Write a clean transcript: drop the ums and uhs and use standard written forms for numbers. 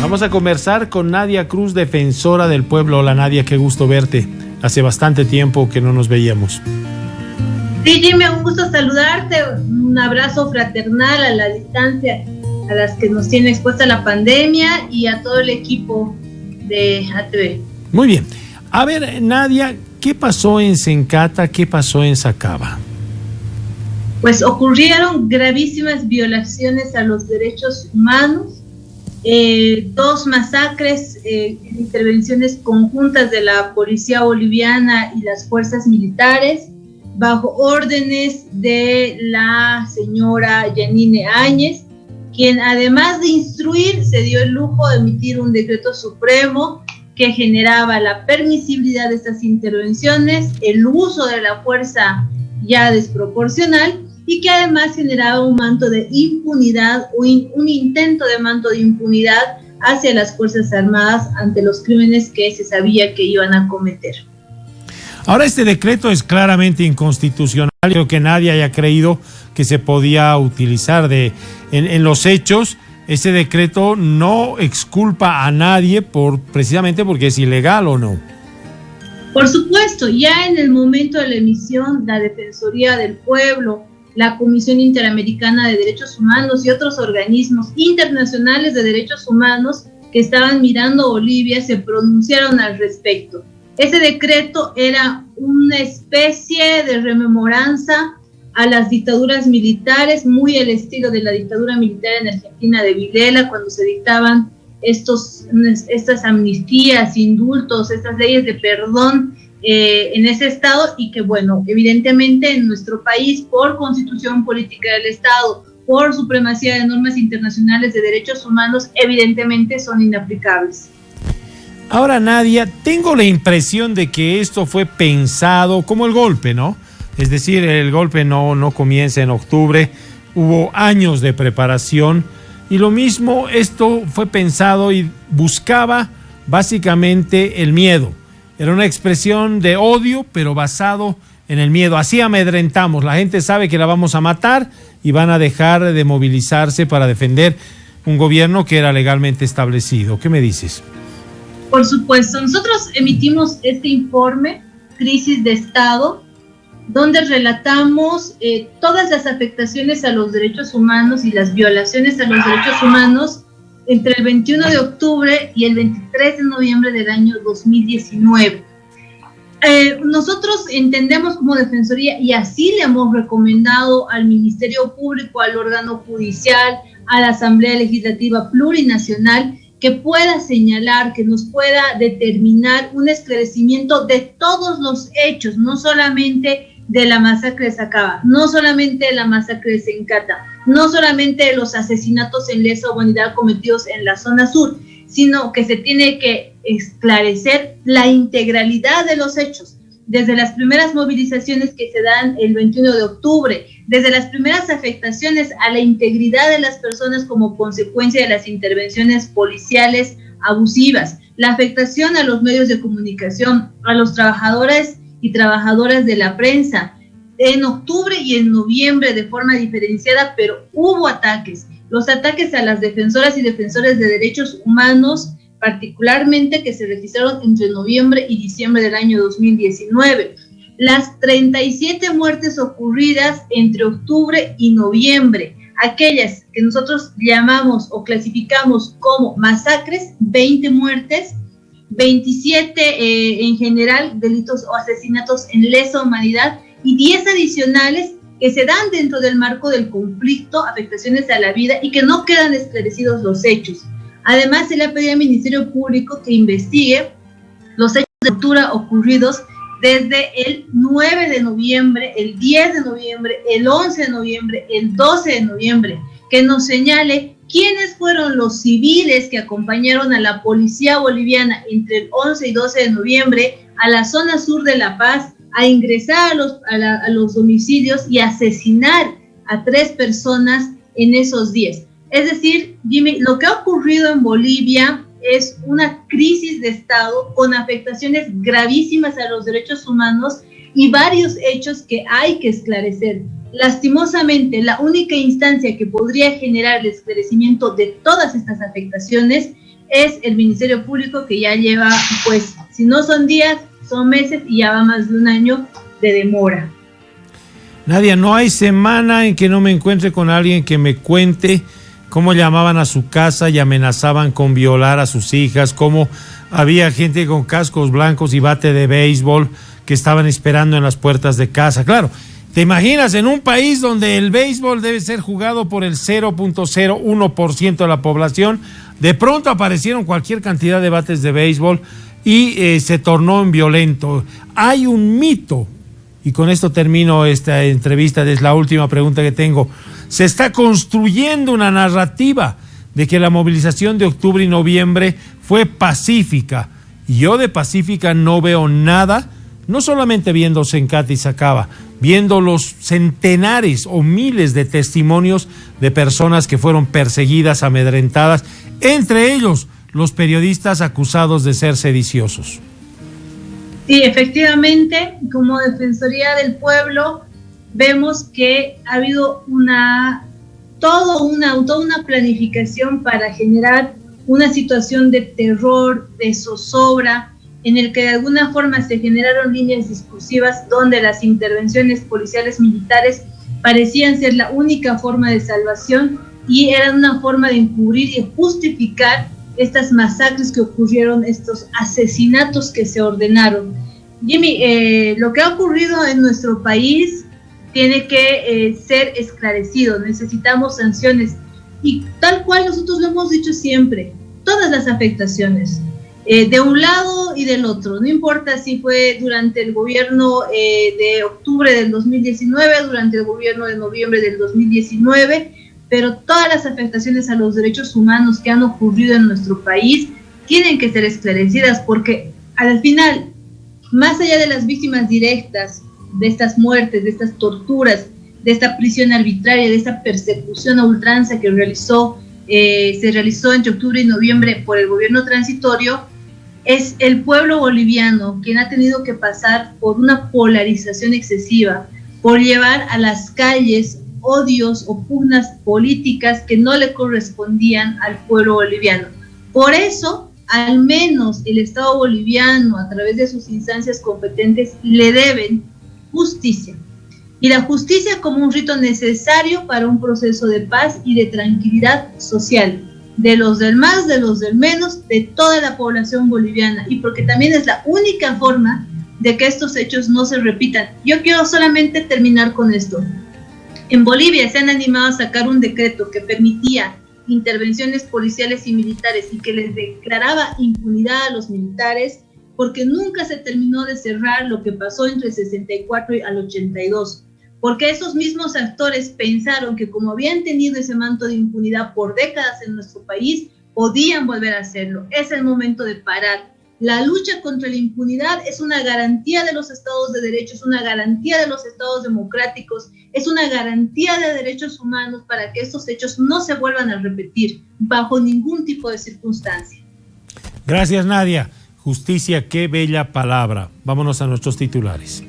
Vamos a conversar con Nadia Cruz, defensora del pueblo. Hola Nadia, qué gusto verte. Hace bastante tiempo que no nos veíamos. Sí, Jimmy, un gusto saludarte. Un abrazo fraternal a la distancia a las que nos tiene expuesta la pandemia y a todo el equipo de ATV. Muy bien. A ver, Nadia, ¿qué pasó en Sencata? ¿Qué pasó en Sacaba? Pues ocurrieron gravísimas violaciones a los derechos humanos, 2 masacres, intervenciones conjuntas de la policía boliviana y las fuerzas militares, bajo órdenes de la señora Yanine Áñez, quien además de instruir se dio el lujo de emitir un decreto supremo que generaba la permisibilidad de estas intervenciones, el uso de la fuerza ya desproporcional, y que además generaba un manto de impunidad o un intento de manto de impunidad hacia las Fuerzas Armadas ante los crímenes que se sabía que iban a cometer. Ahora, este decreto es claramente inconstitucional. Creo que nadie haya creído que se podía utilizar en los hechos. Ese decreto no exculpa a nadie precisamente porque es ilegal, ¿o no? Por supuesto, ya en el momento de la emisión, la Defensoría del Pueblo, la Comisión Interamericana de Derechos Humanos y otros organismos internacionales de derechos humanos que estaban mirando Bolivia se pronunciaron al respecto. Ese decreto era una especie de rememoranza a las dictaduras militares, muy al estilo de la dictadura militar en Argentina de Videla, cuando se dictaban estas amnistías, indultos, estas leyes de perdón en ese estado, y que bueno, evidentemente en nuestro país, por constitución política del estado, por supremacía de normas internacionales de derechos humanos, evidentemente son inaplicables. Ahora, Nadia, tengo la impresión de que esto fue pensado como el golpe, ¿no? Es decir, el golpe no comienza en octubre, hubo años de preparación, y lo mismo, esto fue pensado y buscaba básicamente el miedo. Era una expresión de odio, pero basado en el miedo. Así amedrentamos. La gente sabe que la vamos a matar y van a dejar de movilizarse para defender un gobierno que era legalmente establecido. ¿Qué me dices? Por supuesto. Nosotros emitimos este informe, Crisis de Estado, donde relatamos todas las afectaciones a los derechos humanos y las violaciones a los derechos humanos entre el 21 de octubre y el 23 de noviembre del año 2019. Nosotros entendemos como Defensoría, y así le hemos recomendado al Ministerio Público, al órgano judicial, a la Asamblea Legislativa Plurinacional, que pueda señalar, que nos pueda determinar un esclarecimiento de todos los hechos, no solamente de la masacre de Sacaba, no solamente de la masacre de Sencata, no solamente de los asesinatos en lesa humanidad cometidos en la zona sur, sino que se tiene que esclarecer la integralidad de los hechos, desde las primeras movilizaciones que se dan el 21 de octubre, desde las primeras afectaciones a la integridad de las personas como consecuencia de las intervenciones policiales abusivas, la afectación a los medios de comunicación, a los trabajadores y trabajadoras de la prensa, en octubre y en noviembre de forma diferenciada, pero hubo ataques, los ataques a las defensoras y defensores de derechos humanos, particularmente que se registraron entre noviembre y diciembre del año 2019, las 37 muertes ocurridas entre octubre y noviembre, aquellas que nosotros llamamos o clasificamos como masacres, 20 muertes, 27 en general delitos o asesinatos en lesa humanidad y 10 adicionales que se dan dentro del marco del conflicto, afectaciones a la vida y que no quedan esclarecidos los hechos. Además, se le ha pedido al Ministerio Público que investigue los hechos de tortura ocurridos desde el 9 de noviembre, el 10 de noviembre, el 11 de noviembre, el 12 de noviembre, que nos señale quiénes fueron los civiles que acompañaron a la policía boliviana entre el 11 y 12 de noviembre a la zona sur de La Paz a ingresar a los domicilios y asesinar a 3 personas en esos días. Es decir, Jimmy, lo que ha ocurrido en Bolivia es una crisis de Estado con afectaciones gravísimas a los derechos humanos y varios hechos que hay que esclarecer. Lastimosamente, la única instancia que podría generar el esclarecimiento de todas estas afectaciones es el Ministerio Público, que ya lleva, pues, si no son días, son meses y ya va más de un año de demora. Nadia, no hay semana en que no me encuentre con alguien que me cuente cómo llamaban a su casa y amenazaban con violar a sus hijas, cómo había gente con cascos blancos y bate de béisbol que estaban esperando en las puertas de casa. Claro, ¿te imaginas en un país donde el béisbol debe ser jugado por el 0.01% de la población? De pronto aparecieron cualquier cantidad de bates de béisbol y se tornó en violento. Hay un mito, y con esto termino esta entrevista, es la última pregunta que tengo. Se está construyendo una narrativa de que la movilización de octubre y noviembre fue pacífica, y yo de pacífica no veo nada, no solamente viendo Sencate y Sacaba, viendo los centenares o miles de testimonios de personas que fueron perseguidas, amedrentadas, entre ellos los periodistas acusados de ser sediciosos. Sí, efectivamente, como Defensoría del Pueblo vemos que ha habido toda una planificación para generar una situación de terror, de zozobra, en el que de alguna forma se generaron líneas discursivas donde las intervenciones policiales militares parecían ser la única forma de salvación y eran una forma de encubrir y justificar estas masacres que ocurrieron, estos asesinatos que se ordenaron. Jimmy, lo que ha ocurrido en nuestro país tiene que ser esclarecido, necesitamos sanciones y tal cual nosotros lo hemos dicho siempre, todas las afectaciones, de un lado y del otro, no importa si fue durante el gobierno de octubre del 2019, durante el gobierno de noviembre del 2019, pero todas las afectaciones a los derechos humanos que han ocurrido en nuestro país tienen que ser esclarecidas, porque al final, más allá de las víctimas directas de estas muertes, de estas torturas, de esta prisión arbitraria, de esta persecución a ultranza que se realizó entre octubre y noviembre por el gobierno transitorio, es el pueblo boliviano quien ha tenido que pasar por una polarización excesiva, por llevar a las calles odios o pugnas políticas que no le correspondían al pueblo boliviano. Por eso, al menos el Estado boliviano, a través de sus instancias competentes, le deben justicia. Y la justicia como un rito necesario para un proceso de paz y de tranquilidad social, de los del más, de los del menos, de toda la población boliviana, y porque también es la única forma de que estos hechos no se repitan. Yo quiero solamente terminar con esto. En Bolivia se han animado a sacar un decreto que permitía intervenciones policiales y militares y que les declaraba impunidad a los militares, porque nunca se terminó de cerrar lo que pasó entre el 64 y al 82, porque esos mismos actores pensaron que como habían tenido ese manto de impunidad por décadas en nuestro país, podían volver a hacerlo. Es el momento de parar. La lucha contra la impunidad es una garantía de los estados de derecho, es una garantía de los estados democráticos, es una garantía de derechos humanos para que estos hechos no se vuelvan a repetir bajo ningún tipo de circunstancia. Gracias, Nadia. Justicia, qué bella palabra. Vámonos a nuestros titulares.